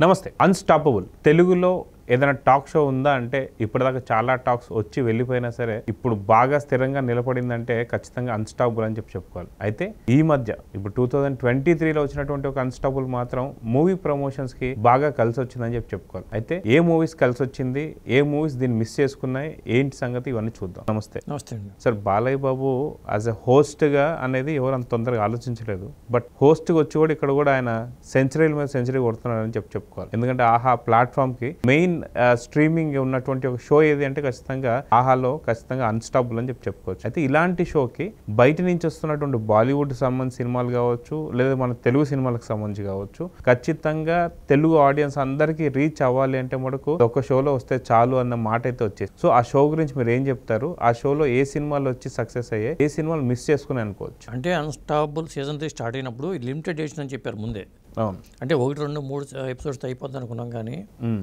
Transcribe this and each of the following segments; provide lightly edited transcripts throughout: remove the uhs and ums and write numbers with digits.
నమస్తే. అన్‌స్టాపబుల్ తెలుగులో ఏదైనా టాక్ షో ఉందా అంటే ఇప్పటిదాకా చాలా టాక్స్ వచ్చి వెళ్ళిపోయినా సరే ఇప్పుడు బాగా స్థిరంగా నిలబడిందంటే ఖచ్చితంగా అన్‌స్టాపబుల్ అని చెప్పుకోవాలి. అయితే ఈ మధ్య ఇప్పుడు 2023లో వచ్చినటువంటి ఒక అన్‌స్టాపబుల్ మాత్రం మూవీ ప్రమోషన్స్కి బాగా కలిసి వచ్చిందని చెప్పుకోవాలి. అయితే ఏ మూవీస్ కలిసి వచ్చింది, ఏ మూవీస్ దీన్ని మిస్ చేసుకున్నాయి, ఏంటి సంగతి ఇవన్నీ చూద్దాం. నమస్తే. నమస్తే అండి. Sir, Balayya Babu as a హోస్ట్గా అనేది ఎవరు అంత తొందరగా ఆలోచించలేదు. బట్ హోస్ట్గా వచ్చి కూడా ఇక్కడ కూడా ఆయన సెంచరీల మీద సెంచరీ కొడుతున్నారని చెప్పుకోవాలి. ఎందుకంటే ఆహా ప్లాట్ఫామ్కి మెయిన్ స్ట్రీమింగ్ ఉన్నటువంటి ఒక షో ఏది అంటే ఖచ్చితంగా ఆహాలో ఖచ్చితంగా అన్‌స్టాపబుల్ అని చెప్పుకోవచ్చు. అయితే ఇలాంటి షోకి బయట నుంచి వస్తున్నటువంటి బాలీవుడ్ సంబంధించిన సినిమాలు కావచ్చు, లేదా మన తెలుగు సినిమాలకు సంబంధించి కావచ్చు, ఖచ్చితంగా తెలుగు ఆడియన్స్ అందరికీ రీచ్ అవ్వాలి అంటే మనకు ఒక షోలో వస్తే చాలు అన్న మాట అయితే వచ్చేసి. సో ఆ షో గురించి మీరు ఏం చెప్తారు? ఆ షోలో ఏ సినిమాలు వచ్చి సక్సెస్ అయ్యాయి, ఏ సినిమాలు మిస్ చేసుకుని అనుకోవచ్చు? అంటే అన్‌స్టాపబుల్ సీజన్ 3 స్టార్ట్ అయినప్పుడు లిమిటెడ్ ఎడిషన్ అని చెప్పారు ముందే. అవును. అంటే 1, 2, 3 ఎపిసోడ్స్ అయిపోద్ది అనుకున్నాం కానీ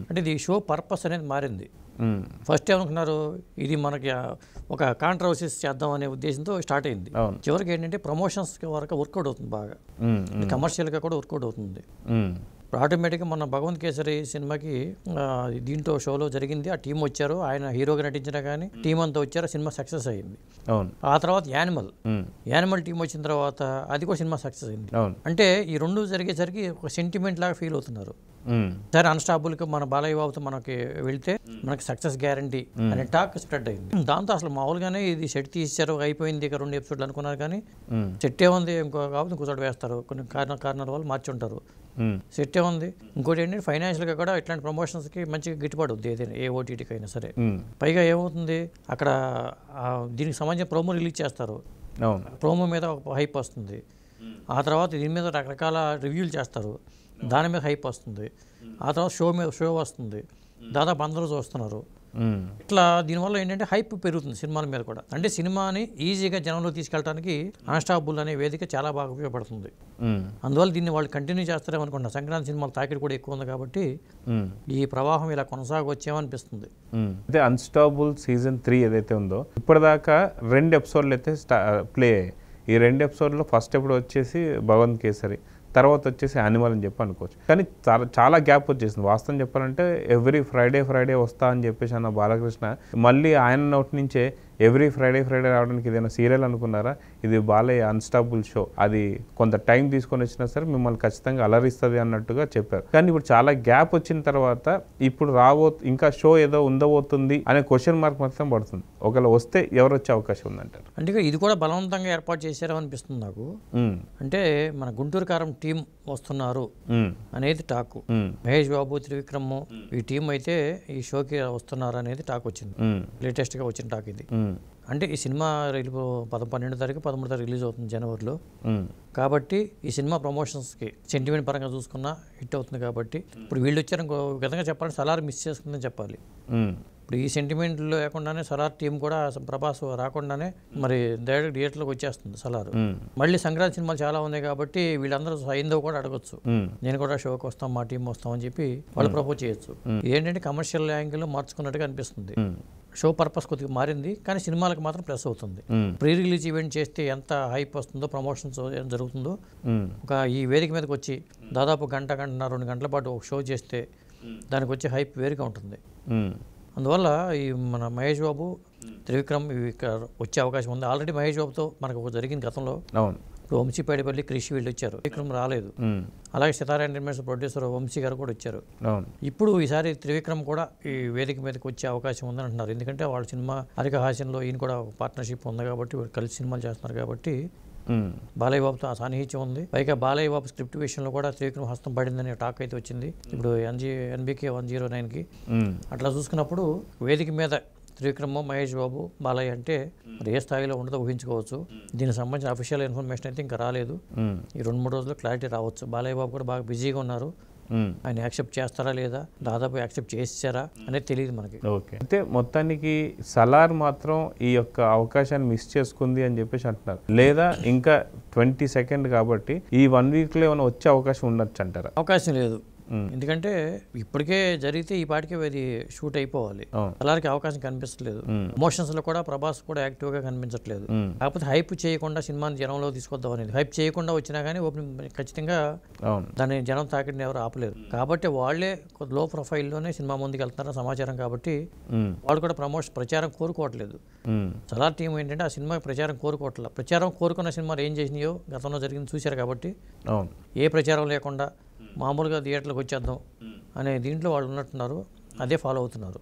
అంటే ఇది షో పర్పస్ అనేది మారింది. ఫస్ట్ ఏమనుకున్నారు, ఇది మనకి ఒక కాంట్రవర్సీస్ చేద్దాం అనే ఉద్దేశంతో స్టార్ట్ అయింది. చివరికి ఏంటంటే ప్రమోషన్స్ వరకు వర్కౌట్ అవుతుంది, బాగా కమర్షియల్గా కూడా వర్కౌట్ అవుతుంది. ఆటోమేటిక్గా మన భగవంత్ కేసరి సినిమాకి దీంట్లో షోలో జరిగింది. ఆ టీం వచ్చారు, ఆయన హీరోగా నటించినా కానీ టీం అంతా వచ్చారు, సినిమా సక్సెస్ అయింది. ఆ తర్వాత యానిమల్ టీం వచ్చిన తర్వాత అది కూడా సినిమా సక్సెస్ అయింది. అంటే ఈ రెండు జరిగేసరికి ఒక సెంటిమెంట్ లాగా ఫీల్ అవుతున్నారు. సరే అన్‌స్టాపబుల్కి మన బాలయ్య బాబుతో మనకి వెళ్తే మనకి సక్సెస్ గ్యారంటీ అనే టాక్ స్ప్రెడ్ అయింది. దాంతో అసలు మామూలుగానే ఇది సెట్ తీసారు, అయిపోయింది, ఇక 2 ఎపిసోడ్లు అనుకున్నారు కానీ సెట్ ఏముంది, కాబట్టి ఇంకో చోట వేస్తారు, కొన్ని కారణాల వల్ల మార్చి ఉంటారు. సెట్ ఏముంది. ఇంకోటి ఏంటంటే ఫైనాన్షియల్గా కూడా ఇట్లాంటి ప్రమోషన్స్కి మంచిగా గిట్టుబాటు అవుతుంది, ఏదైనా ఏ ఓటీటీకి అయినా సరే. పైగా ఏమవుతుంది, అక్కడ దీనికి సంబంధించిన ప్రోమో రిలీజ్ చేస్తారు, ప్రోమో మీద ఒక హైప్ వస్తుంది. ఆ తర్వాత దీని మీద రకరకాల రివ్యూలు చేస్తారు, దాని మీద హైప్ వస్తుంది. ఆ తర్వాత షో వస్తుంది, దాదాపు అందరూ చూస్తున్నారు. ఇట్లా దీనివల్ల ఏంటంటే హైప్ పెరుగుతుంది సినిమాల మీద కూడా. అంటే సినిమాని ఈజీగా జనంలో తీసుకెళ్ళడానికి అన్‌స్టాపబుల్ అనే వేదిక చాలా బాగా ఉపయోగపడుతుంది. అందువల్ల దీన్ని వాళ్ళు కంటిన్యూ చేస్తారేమో అనుకుంటున్నా. సంక్రాంతి సినిమాల తాకిడి కూడా ఎక్కువ ఉంది కాబట్టి ఈ ప్రవాహం ఇలా కొనసాగొచ్చేమనిపిస్తుంది. అయితే అన్‌స్టాపబుల్ సీజన్ 3 ఏదైతే ఉందో ఇప్పటిదాకా 2 ఎపిసోడ్లు అయితే ప్లే అయ్యాయి. ఈ 2 ఎపిసోడ్లో ఫస్ట్ ఎపిసోడ్ వచ్చేసి భగవంత్ కేసరి, తర్వాత వచ్చేసి యానిమల్ అని చెప్పి అనుకోవచ్చు. కానీ చాలా గ్యాప్ వచ్చేసింది. వాస్తవం చెప్పాలంటే ఎవ్రీ ఫ్రైడే వస్తా అని చెప్పేసి అన్న బాలకృష్ణ మళ్ళీ ఆయన నోటి నుంచే ఎవ్రీ ఫ్రైడే రావడానికి ఇదేనా సీరియల్ అనుకున్నారా? ఇది బాలయ్య అన్‌స్టాపబుల్ షో, అది కొంత టైం తీసుకొని వచ్చినా సరే మిమ్మల్ని ఖచ్చితంగా అలరిస్తుంది అన్నట్టుగా చెప్పారు. కానీ ఇప్పుడు చాలా గ్యాప్ వచ్చిన తర్వాత ఇప్పుడు ఇంకా షో ఏదో ఉండబోతుంది అనే క్వశ్చన్ మార్క్ మాత్రం పడుతుంది. ఒకవేళ వస్తే ఎవరు వచ్చే అవకాశం ఉందంటారు? అంటే ఇది కూడా బలవంతంగా ఏర్పాటు చేశారో అనిపిస్తుంది నాకు. అంటే మన గుంటూరు కారం టీం వస్తున్నారు అనేది టాక్. మహేష్ బాబు, త్రివిక్రమ్ ఈ టీం అయితే ఈ షోకి వస్తున్నారు అనేది టాక్ వచ్చింది. లేటెస్ట్ గా వచ్చిన టాక్ ఇది. అంటే ఈ సినిమా 12 తారీఖు 13 తారీఖు రిలీజ్ అవుతుంది జనవరిలో. కాబట్టి ఈ సినిమా ప్రమోషన్స్కి సెంటిమెంట్ పరంగా చూసుకున్నా హిట్ అవుతుంది. కాబట్టి ఇప్పుడు వీళ్ళు వచ్చారు, ఇంకో విధంగా చెప్పాలంటే సలార్ మిస్ చేసుకుందని చెప్పాలి. ఇప్పుడు ఈ సెంటిమెంట్లో లేకుండానే సలార్ టీం కూడా ప్రభాస్ రాకుండానే మరి డైరెక్ట్ థియేటర్లోకి వచ్చేస్తుంది సలార్. మళ్ళీ సంక్రాంతి సినిమాలు చాలా ఉన్నాయి కాబట్టి వీళ్ళందరూ అయిందో కూడా అడగొచ్చు, నేను కూడా షోకి వస్తాం, మా టీం వస్తాం అని చెప్పి వాళ్ళు ప్రపోజ్ చేయొచ్చు. ఏంటంటే కమర్షియల్ యాంగిల్లో మార్చుకున్నట్టుగా అనిపిస్తుంది. షో పర్పస్ కొద్దిగా మారింది కానీ సినిమాలకు మాత్రం ప్లస్ అవుతుంది. ప్రీ రిలీజ్ ఈవెంట్ చేస్తే ఎంత హైప్ వస్తుందో, ప్రమోషన్స్ ఏం జరుగుతుందో, ఒక ఈ వేదిక మీదకి వచ్చి దాదాపు గంటన్నర 2 గంటల పాటు ఒక షో చేస్తే దానికి వచ్చే హైప్ వేరుగా ఉంటుంది. అందువల్ల ఈ మన మహేష్ బాబు, త్రివిక్రమ్ వచ్చే అవకాశం ఉంది. ఆల్రెడీ మహేష్ బాబుతో మనకు ఒక జరిగింది గతంలో. ఇప్పుడు వంశీ పైడిపల్లి, క్రిష్ వీళ్ళు వచ్చారు, త్రివిక్రమ్ రాలేదు. అలాగే సితారా ఎంటర్టైన్మెంట్స్ ప్రొడ్యూసర్ వంశీ గారు కూడా వచ్చారు. ఇప్పుడు ఈసారి త్రివిక్రమ్ కూడా ఈ వేదిక మీదకి వచ్చే అవకాశం ఉందని అంటున్నారు. ఎందుకంటే వాళ్ళ సినిమా హరిక హాస్యంలో ఈయన కూడా పార్ట్నర్షిప్ ఉంది కాబట్టి కలిసి సినిమాలు చేస్తున్నారు కాబట్టి బాలయ్య బాబుతో ఆ సాన్నిహిత్యం ఉంది. పైగా బాలయ్య బాబు స్క్రిప్ట్ విషయంలో కూడా త్రివిక్రమ్ హస్తం పడిందనే టాక్ అయితే వచ్చింది ఇప్పుడు NBK 109కి. అట్లా చూసుకున్నప్పుడు వేదిక మీద త్రివిక్రమ్, మహేష్ బాబు, బాలయ్య అంటే మరి ఏ స్థాయిలో ఉండదో ఊహించుకోవచ్చు. దీనికి సంబంధించిన అఫీషియల్ ఇన్ఫర్మేషన్ అయితే ఇంకా రాలేదు. ఈ 2-3 రోజుల్లో క్లారిటీ రావచ్చు. బాలయ్య బాబు కూడా బాగా బిజీగా ఉన్నారు, ఆయన యాక్సెప్ట్ చేస్తారా లేదా, దాదాపు యాక్సెప్ట్ చేసారా అనేది తెలియదు మనకి. ఓకే. అయితే మొత్తానికి సలార్ మాత్రం ఈ యొక్క అవకాశాన్ని మిస్ చేసుకుంది అని చెప్పేసి అంటున్నారు, లేదా ఇంకా 22nd కాబట్టి ఈ 1 వీక్లో ఏమైనా వచ్చే అవకాశం ఉండొచ్చు అంటారా? అవకాశం లేదు. ఎందుకంటే ఇప్పటికే జరిగితే ఈ పాటికే అది షూట్ అయిపోవాలి. అలాగే అవకాశం కనిపించట్లేదు. ఎమోషన్స్ లో కూడా ప్రభాస్ కూడా యాక్టివ్ గా కనిపించట్లేదు. కాకపోతే హైప్ చేయకుండా సినిమాని జనంలో తీసుకొద్దాం అనేది. హైప్ చేయకుండా వచ్చినా కానీ ఓపెనింగ్ ఖచ్చితంగా దాన్ని జనం తాకిడిని ఎవరు ఆపలేరు. కాబట్టి వాళ్ళే లో ప్రొఫైల్లోనే సినిమా ముందుకు వెళ్తున్నారని సమాచారం. కాబట్టి వాళ్ళు కూడా ప్రచారం కోరుకోవట్లేదు. చాలా టీం ఏంటంటే ఆ సినిమా ప్రచారం కోరుకోవట్లేదు. ప్రచారం కోరుకున్న సినిమాలు ఏం చేసినాయో గతంలో జరిగింది చూశారు. కాబట్టి ఏ ప్రచారం లేకుండా మామూలుగా థియేటర్లకు వచ్చేద్దాం అనే దీంట్లో వాళ్ళు ఉన్నట్టున్నారు. అదే ఫాలో అవుతున్నారు.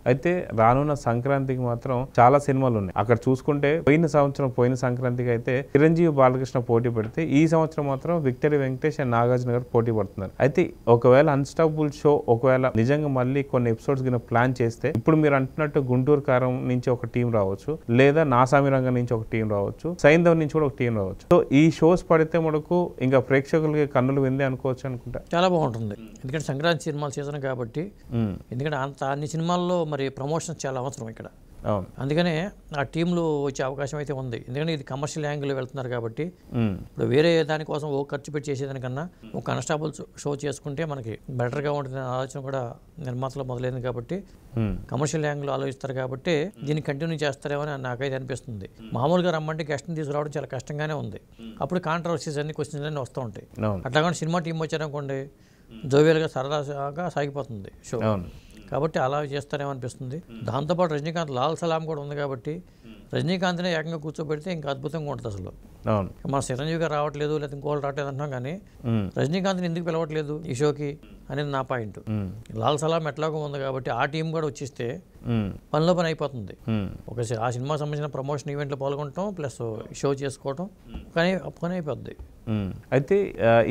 అయితే రానున్న సంక్రాంతికి మాత్రం చాలా సినిమాలు ఉన్నాయి. అక్కడ చూసుకుంటే పోయిన సంక్రాంతికి అయితే చిరంజీవి బాలకృష్ణ పోటీ పెడితే ఈ సంవత్సరం మాత్రం విక్టరీ వెంకటేష్ అండ్ నాగార్జున గారు పోటీ పడుతున్నారు. అయితే ఒకవేళ అన్స్టాపబుల్ షో ఒకవేళ నిజంగా మళ్ళీ కొన్ని ఎపిసోడ్స్ కింద ప్లాన్ చేస్తే ఇప్పుడు మీరు అంటున్నట్టు గుంటూరు కారం నుంచి ఒక టీం రావచ్చు, లేదా నాసామి రంగం నుంచి ఒక టీం రావచ్చు, సైంధవ్ నుంచి కూడా ఒక టీం రావచ్చు. సో ఈ షోస్ పడితే మనకు ఇంకా ప్రేక్షకులకి కన్నులు విందే అనుకోవచ్చు అనుకుంటా. చాలా బాగుంటుంది. ఎందుకంటే సంక్రాంతి సినిమాల సీజన్ కాబట్టి. ఎందుకంటే అన్ని సినిమాల్లో మరి ప్రమోషన్స్ చాలా అవసరం ఇక్కడ. అందుకనే ఆ టీంలు వచ్చే అవకాశం అయితే ఉంది. ఎందుకంటే ఇది కమర్షియల్ యాంగిల్ వెళ్తున్నారు కాబట్టి. ఇప్పుడు వేరే దానికోసం ఓ ఖర్చు పెట్టి చేసేదానికన్నా ఒక కానిస్టేబుల్ షో చేసుకుంటే మనకి బెటర్గా ఉంటుంది ఆలోచన కూడా నిర్మాతలో మొదలైంది. కాబట్టి కమర్షియల్ యాంగిల్ ఆలోచిస్తారు కాబట్టి దీన్ని కంటిన్యూ చేస్తారేమో అని నాకైతే అనిపిస్తుంది. మామూలుగా రమ్మంటే గెస్ట్ని తీసుకురావడం చాలా కష్టంగానే ఉంది. అప్పుడు కాంట్రవర్సీస్ అన్ని క్వశ్చన్స్ అన్ని వస్తూ ఉంటాయి. అట్లాగే సినిమా టీం వచ్చారనుకోండి జోవియల్గా సరదాగా సాగిపోతుంది షో. కాబట్టి అలా చేస్తారేమో అనిపిస్తుంది. దాంతోపాటు రజనీకాంత్ లాల్ సలాం కూడా ఉంది కాబట్టి రజనీకాంత్నే ఏకంగా కూర్చోబెడితే ఇంకా అద్భుతంగా ఉంటుంది. అసలు మన చిరంజీవి గారు రావట్లేదు లేదా ఇంకోళ్ళు రావట్లేదు అంటున్నాం కానీ రజనీకాంత్ని ఎందుకు పిలవట్లేదు ఈ షోకి అనేది నా పాయింట్. లాల్ సలాం ఎట్లాగో ఉంది కాబట్టి ఆ టీం కూడా వచ్చేస్తే పనిలో పని అయిపోతుంది. ఒక ఆ సినిమా సంబంధించిన ప్రమోషన్ ఈవెంట్లో పాల్గొనటం ప్లస్ షో చేసుకోవటం కానీ పని అయిపోద్ది. అయితే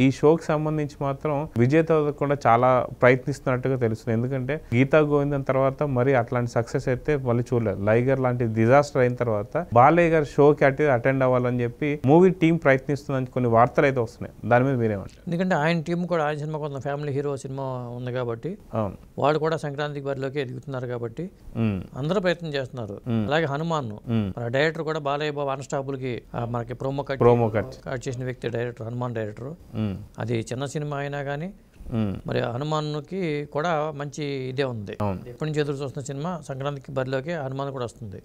ఈ షోకి సంబంధించి మాత్రం విజేత కూడా చాలా ప్రయత్నిస్తున్నట్టుగా తెలుస్తుంది. ఎందుకంటే గీతా గోవిందం తర్వాత మరి అట్లాంటి సక్సెస్ అయితే మళ్ళీ చూడలేదు. లైగర్ లాంటి డిజాస్టర్ అయిన తర్వాత బాలయ్య గారు షోకి అటెండ్ అవ్వాలని చెప్పి మూవీ టీం ప్రయత్నిస్తుందని కొన్ని వార్తలు అయితే వస్తున్నాయి. దాని మీద మీరేమంటారు? ఎందుకంటే ఆయన టీం కూడా ఆయన సినిమా కొంత ఫ్యామిలీ హీరో సినిమా ఉంది కాబట్టి వాళ్ళు కూడా సంక్రాంతికి బరిలోకి ఎదుగుతున్నారు కాబట్టి అందరూ ప్రయత్నం చేస్తున్నారు. అలాగే హనుమాన్ డైరెక్టర్ కూడా బాలయ్య బాబు అన్స్టాపుల్ కి మనకి ప్రోమో కట్ చేసిన వ్యక్తి డైరెక్టర్ హనుమాన్ డైరెక్టర్. అది చిన్న సినిమా అయినా కానీ మరి హనుమాన్కి కూడా మంచి ఇదే ఉంది. ఎప్పటి నుంచి ఎదురు చూస్తున్న సినిమా సంక్రాంతికి బరిలోకి హనుమాన్ కూడా వస్తుంది.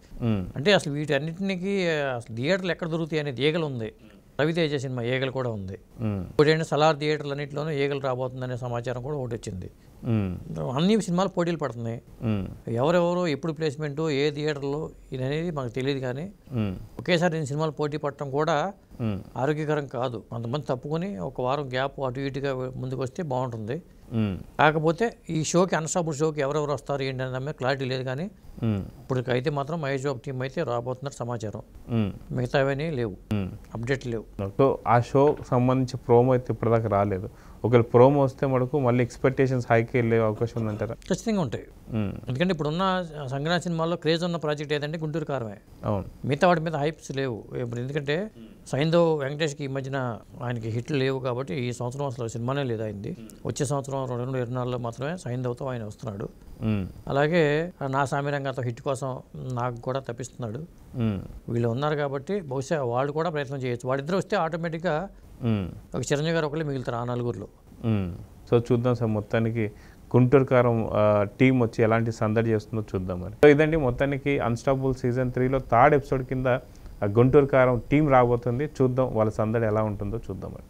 అంటే అసలు వీటన్నిటికి అసలు థియేటర్లు ఎక్కడ దొరుకుతాయి అనేది ఈగలు ఉంది. రవితేజ సినిమా ఈగలు కూడా ఉంది. ఇప్పుడు సలార్ థియేటర్లు అన్నింటిలోనూ ఈగలు రాబోతుందనే సమాచారం కూడా ఒకటి వచ్చింది. అన్ని సినిమాలు పోటీలు పడుతున్నాయి. ఎవరెవరు ఎప్పుడు ప్లేస్మెంట్ ఏ థియేటర్లో ఇది అనేది మాకు తెలియదు. కానీ ఒకేసారి నేను సినిమాలు పోటీ పడటం కూడా ఆరోగ్యకరం కాదు. కొంతమంది తప్పుకొని ఒక వారం గ్యాప్ అటు ఇటుగా ముందుకు వస్తే బాగుంటుంది. కాకపోతే ఈ షోకి అన్స్టాపుల్ షోకి ఎవరెవరు వస్తారు ఏంటి అనే క్లారిటీ లేదు. కానీ ఇప్పటికైతే మాత్రం మహేష్ బాబు టీం అయితే రాబోతున్నారు సమాచారం. మిగతావన్నీ లేవు, అప్డేట్ లేవు. సో ఆ షో సంబంధించి ప్రోమో అయితే ఇప్పటిదాకా రాలేదు. ఒకవేళ ప్రోమో వస్తే మనకు మళ్ళీ ఎక్స్పెక్టేషన్స్ హైకి వెళ్ళే అవకాశం ఉందంటారా? ఖచ్చితంగా ఉంటాయి. ఎందుకంటే ఇప్పుడున్న సంక్రాంతి సినిమాల్లో క్రేజ్ ఉన్న ప్రాజెక్ట్ ఏదంటే గుంటూరు కారమే. మిగతా వాటి మీద హైప్స్ లేవు. ఎందుకంటే సైంధవ్ వెంకటేష్కి ఈ మధ్యన ఆయనకి హిట్లు లేవు కాబట్టి ఈ సంవత్సరం అసలు సినిమానే లేదు అయింది. వచ్చే సంవత్సరం 2024లో మాత్రమే సైంధవ్తో ఆయన వస్తున్నాడు. అలాగే నా సామిరంగంతో హిట్ కోసం నాకు కూడా తప్పిస్తున్నాడు. వీళ్ళు ఉన్నారు కాబట్టి బహుశా వాళ్ళు కూడా ప్రయత్నం చేయొచ్చు. వాళ్ళిద్దరు వస్తే ఆటోమేటిక్గా ఒక చిరంజీవి గారు ఒకళ్ళు మిగులుతారు ఆ నలుగురిలో. సో చూద్దాం సార్, మొత్తానికి గుంటూరు కారం టీం వచ్చి ఎలాంటి సందడి చేస్తుందో చూద్దాం మరి. సో ఇదండి మొత్తానికి అన్స్టాపబుల్ సీజన్ 3లో 3rd ఎపిసోడ్ కింద గుంటూరు కారం టీం రాబోతుంది. చూద్దాం వాళ్ళ సందడి ఎలా ఉంటుందో చూద్దాం మరి.